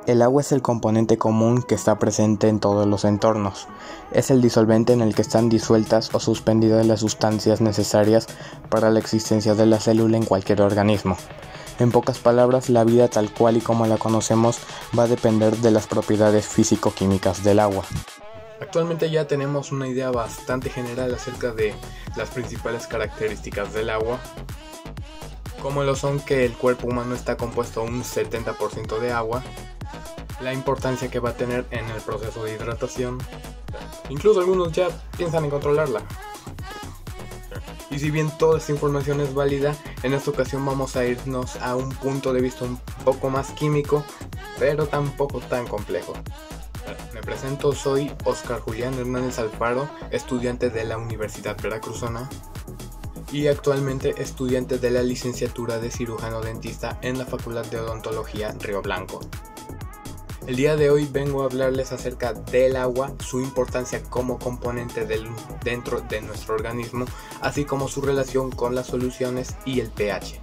El agua es el componente común que está presente en todos los entornos. Es el disolvente en el que están disueltas o suspendidas las sustancias necesarias para la existencia de la célula en cualquier organismo. En pocas palabras, la vida tal cual y como la conocemos va a depender de las propiedades físico-químicas del agua. Actualmente ya tenemos una idea bastante general acerca de las principales características del agua, como lo son que el cuerpo humano está compuesto un 70% de agua, la importancia que va a tener en el proceso de hidratación, incluso algunos ya piensan en controlarla. Y si bien toda esta información es válida, en esta ocasión vamos a irnos a un punto de vista un poco más químico, pero tampoco tan complejo. Me presento, soy Oscar Julián Hernández Alfaro, estudiante de la Universidad Veracruzana y actualmente estudiante de la licenciatura de cirujano dentista en la Facultad de Odontología Río Blanco. El día de hoy vengo a hablarles acerca del agua, su importancia como componente dentro de nuestro organismo, así como su relación con las soluciones y el pH.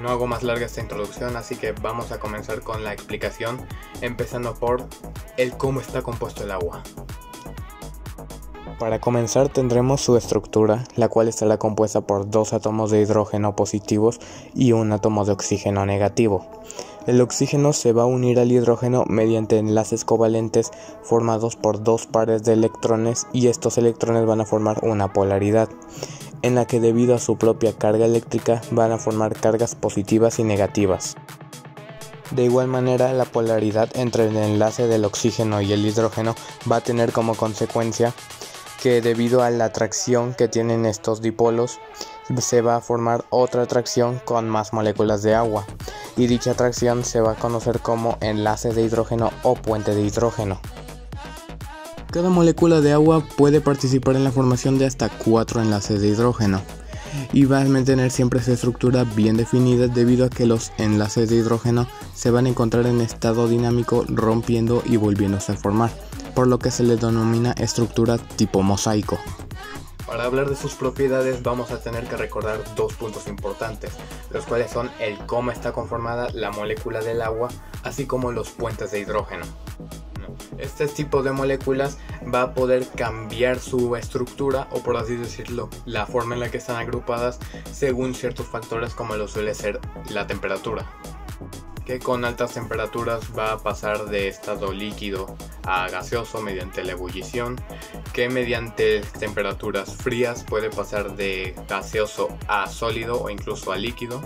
No hago más larga esta introducción, así que vamos a comenzar con la explicación, empezando por el cómo está compuesto el agua. Para comenzar tendremos su estructura, la cual estará compuesta por 2 átomos de hidrógeno positivos y un átomo de oxígeno negativo. El oxígeno se va a unir al hidrógeno mediante enlaces covalentes formados por 2 pares de electrones y estos electrones van a formar una polaridad, en la que debido a su propia carga eléctrica van a formar cargas positivas y negativas. De igual manera, la polaridad entre el enlace del oxígeno y el hidrógeno va a tener como consecuencia que debido a la atracción que tienen estos dipolos, se va a formar otra atracción con más moléculas de agua, y dicha atracción se va a conocer como enlace de hidrógeno o puente de hidrógeno. Cada molécula de agua puede participar en la formación de hasta 4 enlaces de hidrógeno, y va a mantener siempre esa estructura bien definida debido a que los enlaces de hidrógeno se van a encontrar en estado dinámico rompiendo y volviéndose a formar, por lo que se le denomina estructura tipo mosaico. Para hablar de sus propiedades vamos a tener que recordar 2 puntos importantes, los cuales son el cómo está conformada la molécula del agua, así como los puentes de hidrógeno. Este tipo de moléculas va a poder cambiar su estructura, o por así decirlo, la forma en la que están agrupadas según ciertos factores como lo suele ser la temperatura, que con altas temperaturas va a pasar de estado líquido a gaseoso mediante la ebullición, que mediante temperaturas frías puede pasar de gaseoso a sólido o incluso a líquido.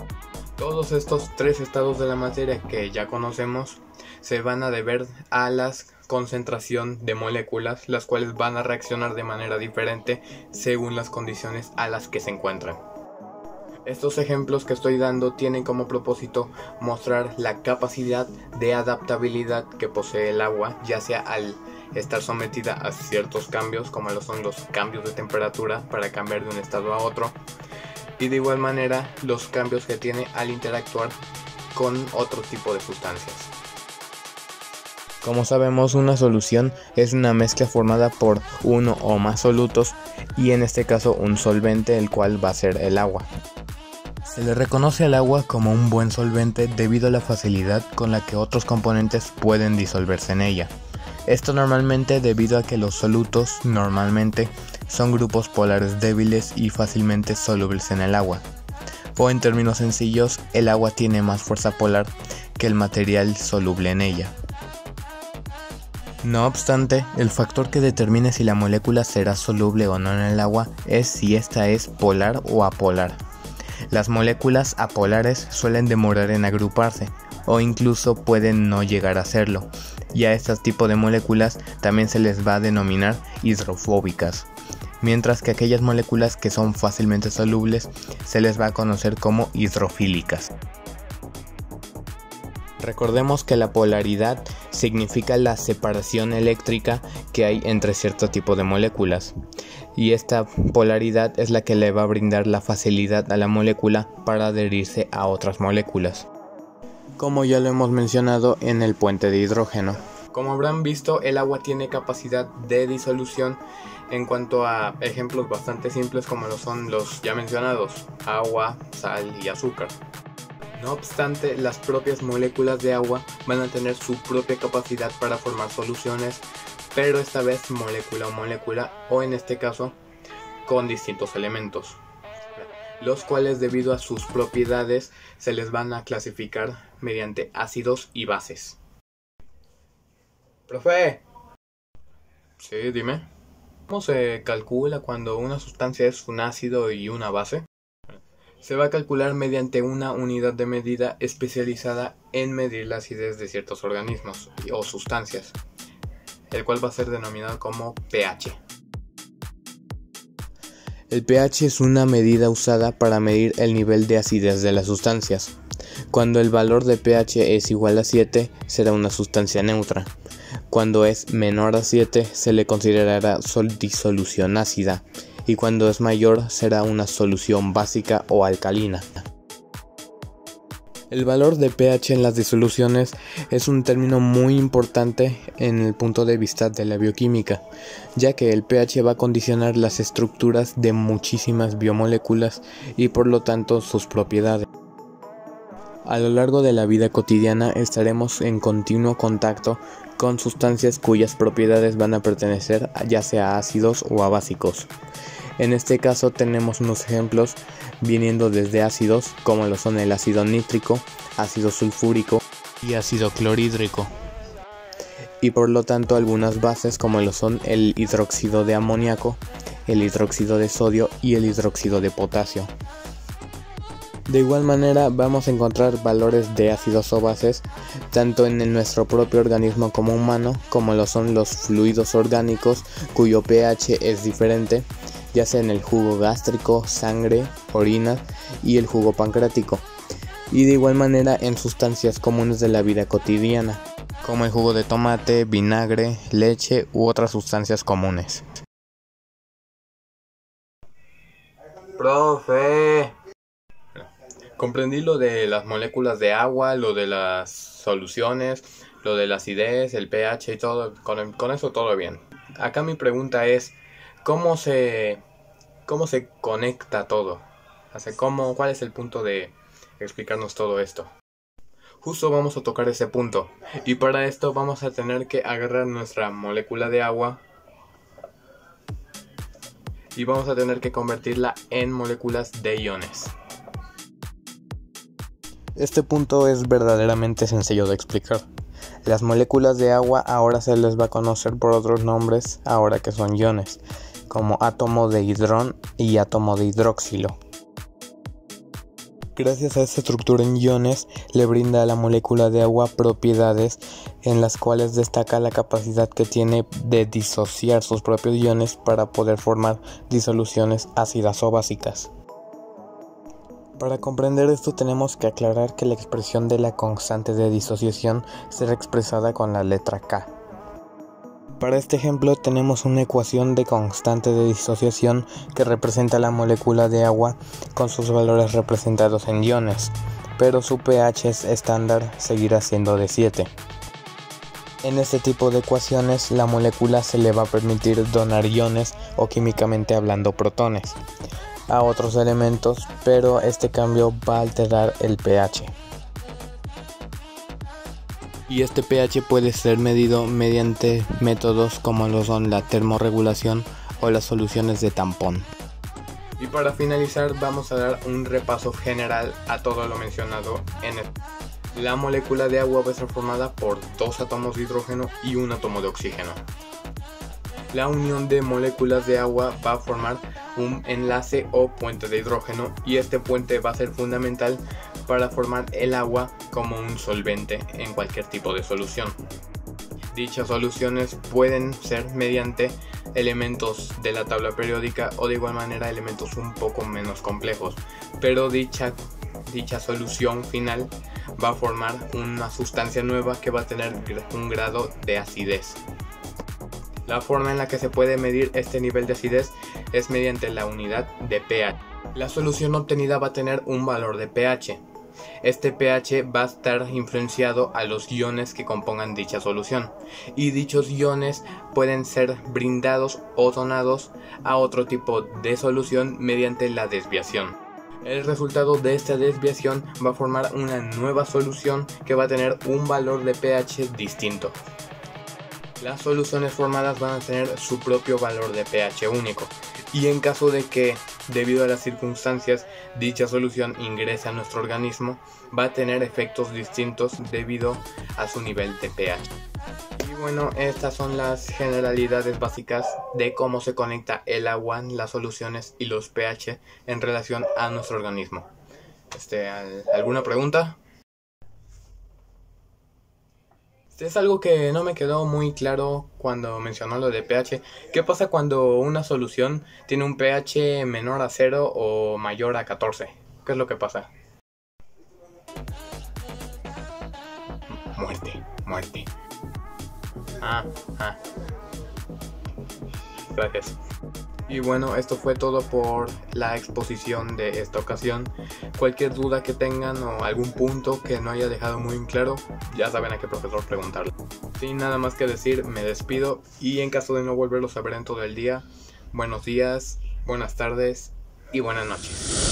Todos estos 3 estados de la materia que ya conocemos se van a deber a la concentración de moléculas, las cuales van a reaccionar de manera diferente según las condiciones a las que se encuentran. Estos ejemplos que estoy dando tienen como propósito mostrar la capacidad de adaptabilidad que posee el agua, ya sea al estar sometida a ciertos cambios, como lo son los cambios de temperatura para cambiar de un estado a otro, y de igual manera los cambios que tiene al interactuar con otro tipo de sustancias. Como sabemos, una solución es una mezcla formada por uno o más solutos y en este caso un solvente, el cual va a ser el agua. Se le reconoce al agua como un buen solvente debido a la facilidad con la que otros componentes pueden disolverse en ella. Esto normalmente debido a que los solutos normalmente son grupos polares débiles y fácilmente solubles en el agua. O en términos sencillos, el agua tiene más fuerza polar que el material soluble en ella. No obstante, el factor que determina si la molécula será soluble o no en el agua es si ésta es polar o apolar. Las moléculas apolares suelen demorar en agruparse o incluso pueden no llegar a serlo, y a este tipo de moléculas también se les va a denominar hidrofóbicas, mientras que aquellas moléculas que son fácilmente solubles se les va a conocer como hidrofílicas. Recordemos que la polaridad significa la separación eléctrica que hay entre cierto tipo de moléculas, y esta polaridad es la que le va a brindar la facilidad a la molécula para adherirse a otras moléculas, como ya lo hemos mencionado en el puente de hidrógeno. Como habrán visto, el agua tiene capacidad de disolución en cuanto a ejemplos bastante simples como lo son los ya mencionados, agua, sal y azúcar. No obstante, las propias moléculas de agua van a tener su propia capacidad para formar soluciones, pero esta vez molécula a molécula, o en este caso con distintos elementos, los cuales debido a sus propiedades se les van a clasificar mediante ácidos y bases. Profe. Sí, dime. ¿Cómo se calcula cuando una sustancia es un ácido y una base? Se va a calcular mediante una unidad de medida especializada en medir la acidez de ciertos organismos o sustancias, el cual va a ser denominado como pH. El pH es una medida usada para medir el nivel de acidez de las sustancias. Cuando el valor de pH es igual a 7, será una sustancia neutra. Cuando es menor a 7, se le considerará disolución ácida, y cuando es mayor, será una solución básica o alcalina. El valor de pH en las disoluciones es un término muy importante en el punto de vista de la bioquímica, ya que el pH va a condicionar las estructuras de muchísimas biomoléculas y por lo tanto sus propiedades. A lo largo de la vida cotidiana estaremos en continuo contacto con sustancias cuyas propiedades van a pertenecer ya sea a ácidos o a básicos. En este caso tenemos unos ejemplos viniendo desde ácidos como lo son el ácido nítrico, ácido sulfúrico y ácido clorhídrico. Y por lo tanto algunas bases como lo son el hidróxido de amoníaco, el hidróxido de sodio y el hidróxido de potasio. De igual manera vamos a encontrar valores de ácidos o bases tanto en nuestro propio organismo como humano, como lo son los fluidos orgánicos cuyo pH es diferente, ya sea en el jugo gástrico, sangre, orina y el jugo pancreático, y de igual manera en sustancias comunes de la vida cotidiana, como el jugo de tomate, vinagre, leche u otras sustancias comunes. Profe. Comprendí lo de las moléculas de agua, lo de las soluciones, lo de la acidez, el pH y todo, con eso todo bien. Acá mi pregunta es, ¿cómo se conecta todo? O sea, ¿cuál es el punto de explicarnos todo esto? Justo vamos a tocar ese punto, y para esto vamos a tener que agarrar nuestra molécula de agua y vamos a tener que convertirla en moléculas de iones. Este punto es verdaderamente sencillo de explicar. Las moléculas de agua ahora se les va a conocer por otros nombres, ahora que son iones, como átomo de hidrón y átomo de hidroxilo. Gracias a esta estructura en iones, le brinda a la molécula de agua propiedades en las cuales destaca la capacidad que tiene de disociar sus propios iones para poder formar disoluciones ácidas o básicas. Para comprender esto tenemos que aclarar que la expresión de la constante de disociación será expresada con la letra K. Para este ejemplo tenemos una ecuación de constante de disociación que representa la molécula de agua con sus valores representados en iones, pero su pH estándar seguirá siendo de 7. En este tipo de ecuaciones la molécula se le va a permitir donar iones o químicamente hablando protones a otros elementos, pero este cambio va a alterar el pH. Y este pH puede ser medido mediante métodos como lo son la termorregulación o las soluciones de tampón. Y para finalizar vamos a dar un repaso general a todo lo mencionado en la molécula de agua va a estar formada por 2 átomos de hidrógeno y un átomo de oxígeno. La unión de moléculas de agua va a formar un enlace o puente de hidrógeno y este puente va a ser fundamental para formar el agua como un solvente en cualquier tipo de solución. Dichas soluciones pueden ser mediante elementos de la tabla periódica o de igual manera elementos un poco menos complejos, pero dicha solución final va a formar una sustancia nueva que va a tener un grado de acidez. La forma en la que se puede medir este nivel de acidez es mediante la unidad de pH. La solución obtenida va a tener un valor de pH. Este pH va a estar influenciado a los iones que compongan dicha solución, y dichos iones pueden ser brindados o donados a otro tipo de solución mediante la desviación. El resultado de esta desviación va a formar una nueva solución que va a tener un valor de pH distinto. Las soluciones formadas van a tener su propio valor de pH único, y en caso de que, debido a las circunstancias, dicha solución ingrese a nuestro organismo, va a tener efectos distintos debido a su nivel de pH. Y bueno, estas son las generalidades básicas de cómo se conecta el agua, las soluciones y los pH en relación a nuestro organismo. ¿Alguna pregunta? Es algo que no me quedó muy claro cuando mencionó lo de pH. ¿Qué pasa cuando una solución tiene un pH menor a 0 o mayor a 14? ¿Qué es lo que pasa? Muerte. Gracias. Y bueno, esto fue todo por la exposición de esta ocasión. Cualquier duda que tengan o algún punto que no haya dejado muy claro, ya saben a qué profesor preguntarle. Sin nada más que decir, me despido y en caso de no volverlos a ver en todo el día, buenos días, buenas tardes y buenas noches.